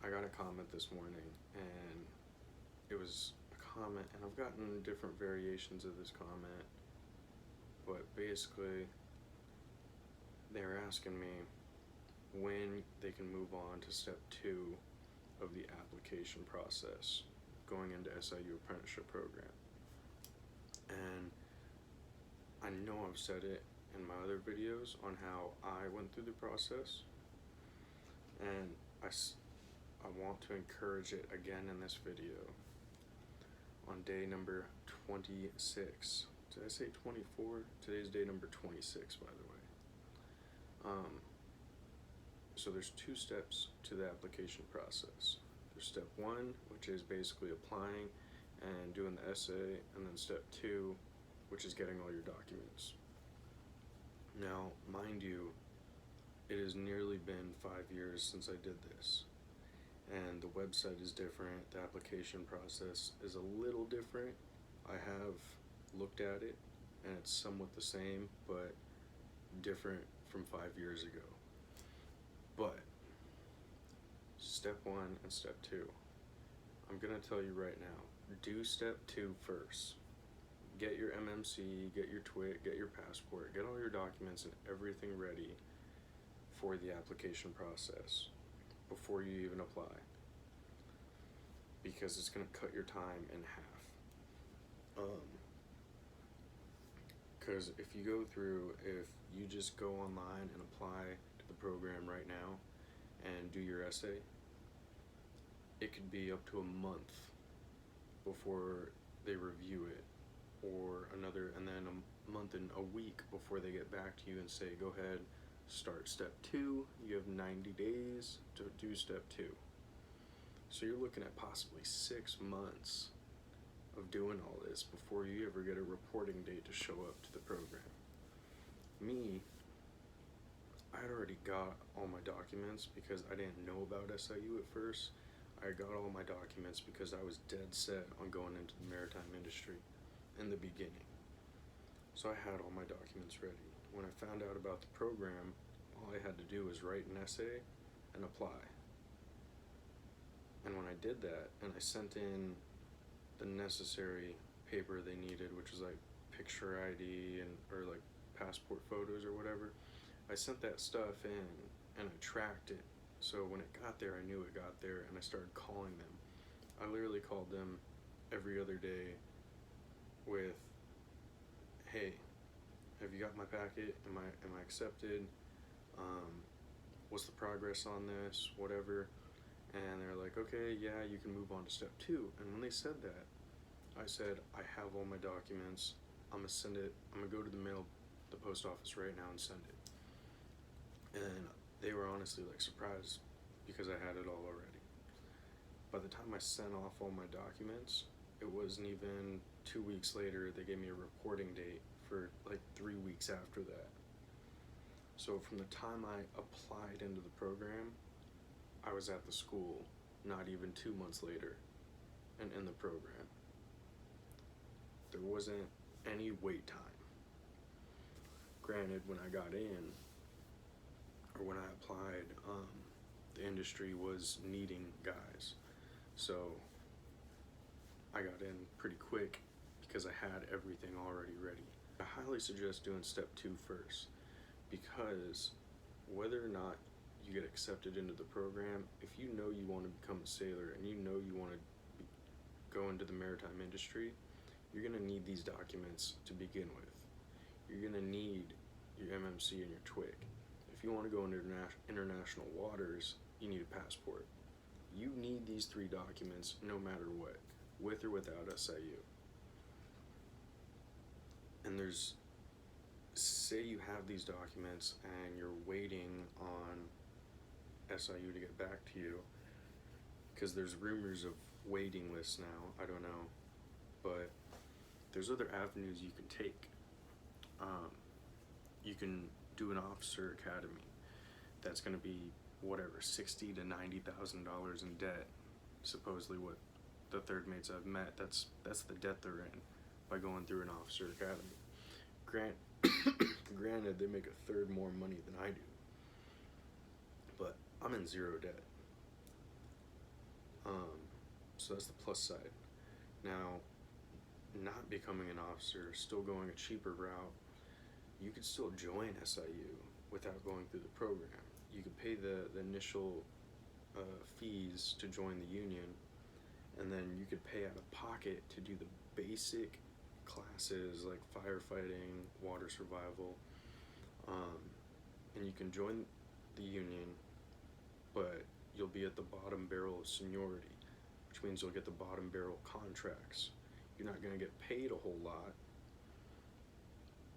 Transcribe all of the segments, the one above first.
I got a comment this morning, and it was a comment, and I've gotten different variations of this comment, but basically they're asking me when they can move on to step 2 of the application process going into SIU apprenticeship program. And I know I've said it in my other videos on how I went through the process, and I want to encourage it again in this video. On day number 26, did I say 24? Today's day number 26, by the way. So there's 2 steps to the application process. There's step 1, which is basically applying and doing the essay, and then step 2, which is getting all your documents. Now, mind you, it has nearly been 5 years since I did this, and the website is different, the application process is a little different. I have looked at it, and it's somewhat the same, but different from 5 years ago. But step 1 and step 2, I'm gonna tell you right now, do step 2 first. Get your MMC, get your TWIC, get your passport, get all your documents and everything ready for the application process before you even apply, because it's gonna cut your time in half. Because if you just go online and apply to the program right now and do your essay, it could be up to a month before they review it, or and then a month and a week before they get back to you and say, go ahead, start step 2, you have 90 days to do step 2. So you're looking at possibly 6 months of doing all this before you ever get a reporting date to show up to the program. Me, I had already got all my documents because I didn't know about SIU at first. I got all my documents because I was dead set on going into the maritime industry in the beginning. So I had all my documents ready. When I found out about the program, all I had to do was write an essay and apply. And when I did that, and I sent in the necessary paper they needed, which was like picture ID or like passport photos or whatever, I sent that stuff in and I tracked it. So when it got there, I knew it got there, and I started calling them. I literally called them every other day with, hey, have you got my packet? Am I accepted? What's the progress on this? Whatever. And they're like, okay, yeah, you can move on to step 2. And when they said that, I said, I have all my documents. I'm gonna go to the post office right now and send it. And they were honestly like surprised because I had it all already. By the time I sent off all my documents, it wasn't even 2 weeks later, they gave me a reporting date for like 3 weeks after that. So from the time I applied into the program, I was at the school not even 2 months later and in the program. There wasn't any wait time. Granted, when I got in, or when I applied, the industry was needing guys. So I got in pretty quick because I had everything already ready. I highly suggest doing step 2 first, because whether or not you get accepted into the program, if you know you want to become a sailor and you know you want to go into the maritime industry, you're going to need these documents to begin with. You're going to need your MMC and your TWIC. If you want to go into international waters, you need a passport. You need these 3 documents no matter what, with or without SIU. And say you have these documents and you're waiting on SIU to get back to you, because there's rumors of waiting lists now, I don't know, but there's other avenues you can take. You can do an officer academy that's going to be whatever, $60,000 to $90,000 in debt. Supposedly, what the third mates I've met, that's the debt they're in by going through an officer academy. Granted, they make a third more money than I do, but I'm in zero debt. So that's the plus side. Now, not becoming an officer, still going a cheaper route, you could still join SIU without going through the program. You could pay the initial fees to join the union, and then you could pay out of pocket to do the basic classes like firefighting, water survival, and you can join the union, but you'll be at the bottom barrel of seniority, which means you'll get the bottom barrel contracts. You're not going to get paid a whole lot,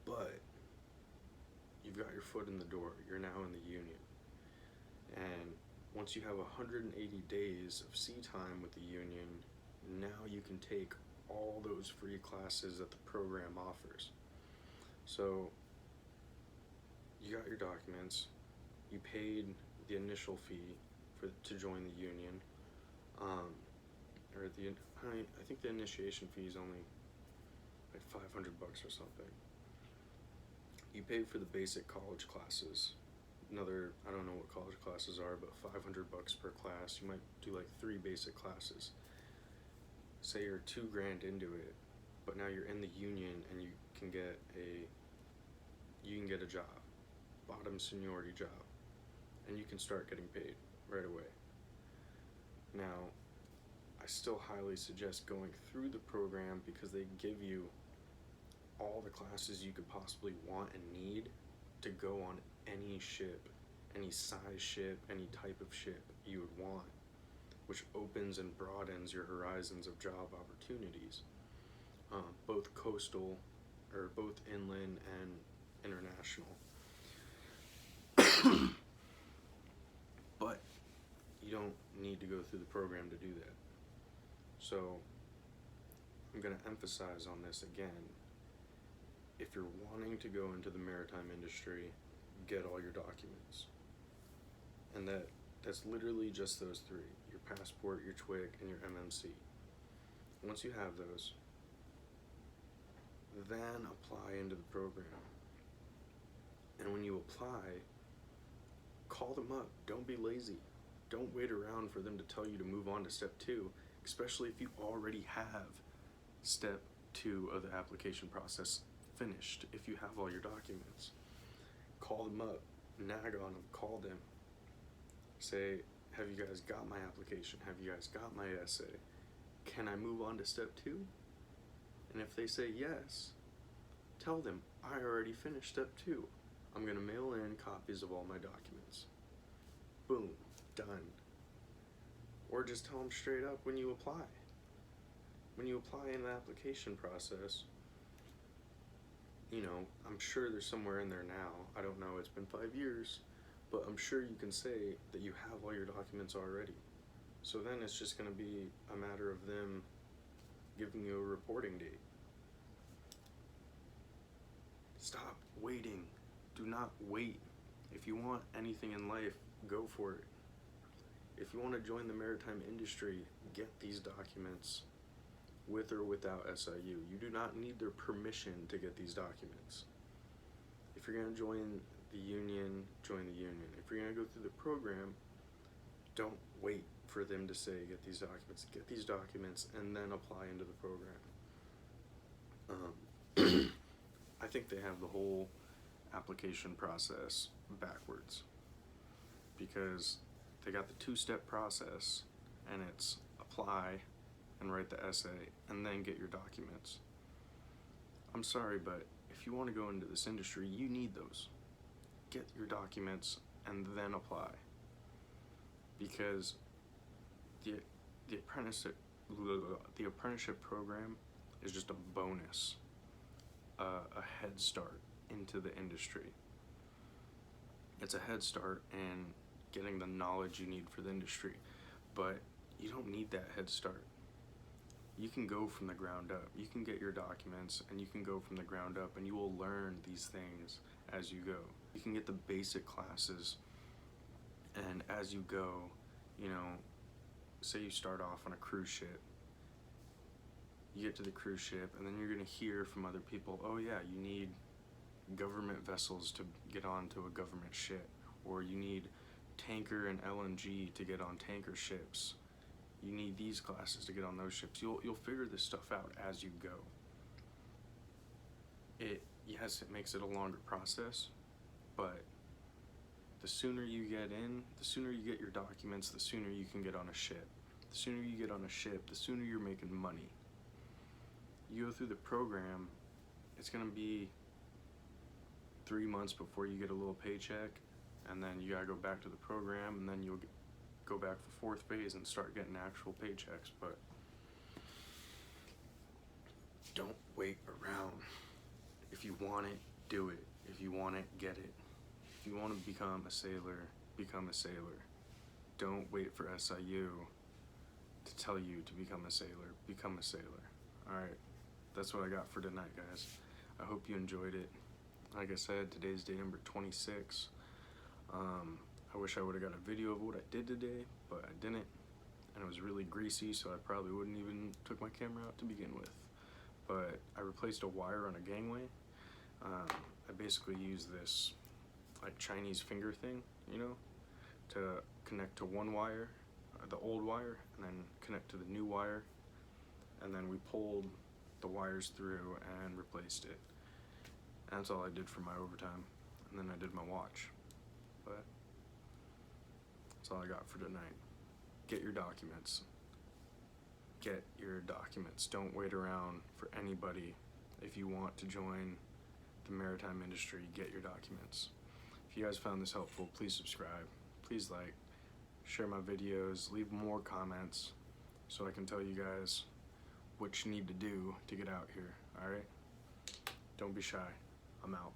but you've got your foot in the door. You're now in the union. And once you have 180 days of sea time with the union, now you can take all those free classes that the program offers. So you got your documents, you paid the initial fee to join the union, I think the initiation fee is only like $500 or something. You paid for the basic college classes. Another, I don't know what college classes are, but $500 per class. You might do like 3 basic classes. Say you're $2,000 into it, but now you're in the union and you can get a job, bottom seniority job, and you can start getting paid right away. Now, I still highly suggest going through the program because they give you all the classes you could possibly want and need to go on any ship, any size ship, any type of ship you would want, which opens and broadens your horizons of job opportunities, both coastal, or both inland and international. But you don't need to go through the program to do that. So I'm going to emphasize on this again. If you're wanting to go into the maritime industry, get all your documents. And that's literally just those 3: your passport, your TWIC, and your MMC. Once you have those, then apply into the program. And when you apply, call them up. Don't be lazy. Don't wait around for them to tell you to move on to step 2, especially if you already have step 2 of the application process finished. If you have all your documents, call them up, nag on them, call them. Say, have you guys got my application? Have you guys got my essay? Can I move on to step 2? And if they say yes, tell them, I already finished step 2. I'm going to mail in copies of all my documents. Boom, done. Or just tell them straight up when you apply. When you apply in the application process, I'm sure there's somewhere in there now. I don't know, it's been 5 years, but I'm sure you can say that you have all your documents already. So then it's just going to be a matter of them giving you a reporting date. Stop waiting. Do not wait. If you want anything in life, go for it. If you want to join the maritime industry, get these documents with or without SIU. You do not need their permission to get these documents. If you're going to join the union, join the union. If you're going to go through the program, don't wait for them to say get these documents. Get these documents and then apply into the program. I think they have the whole application process backwards, because they got the 2-step process, and it's apply and write the essay and then get your documents. I'm sorry, but if you want to go into this industry, you need those. Get your documents and then apply, because the apprenticeship program is just a bonus, a head start into the industry. It's a head start in getting the knowledge you need for the industry, but you don't need that head start. You can go from the ground up. You can get your documents and you can go from the ground up, and you will learn these things as you go. You can get the basic classes, and as you go, say you start off on a cruise ship, you get to the cruise ship, and then you're going to hear from other people, oh yeah, you need government vessels to get onto a government ship, or you need tanker and LNG to get on tanker ships. You need these classes to get on those ships. You'll figure this stuff out as you go. Yes, it makes it a longer process, but the sooner you get in, the sooner you get your documents, the sooner you can get on a ship. The sooner you get on a ship, the sooner you're making money. You go through the program, it's gonna be 3 months before you get a little paycheck, and then you gotta go back to the program, and then you'll go back for fourth phase and start getting actual paychecks. But don't wait around. If you want it, do it. If you want it, get it. If you want to become a sailor, become a sailor. Don't wait for SIU to tell you to become a sailor. Become a sailor. Alright, that's what I got for tonight, guys. I hope you enjoyed it. Like I said, today's day number 26. I wish I would have got a video of what I did today, but I didn't. And it was really greasy, so I probably wouldn't even took my camera out to begin with. But I replaced a wire on a gangway. I basically used this like Chinese finger thing, you know, to connect to one wire, the old wire, and then connect to the new wire. And then we pulled the wires through and replaced it. And that's all I did for my overtime. And then I did my watch. But that's all I got for tonight. Get your documents. Get your documents. Don't wait around for anybody. If you want to join the maritime industry, get your documents. If you guys found this helpful, please subscribe. Please like, share my videos, leave more comments so I can tell you guys what you need to do to get out here, alright? Don't be shy. I'm out.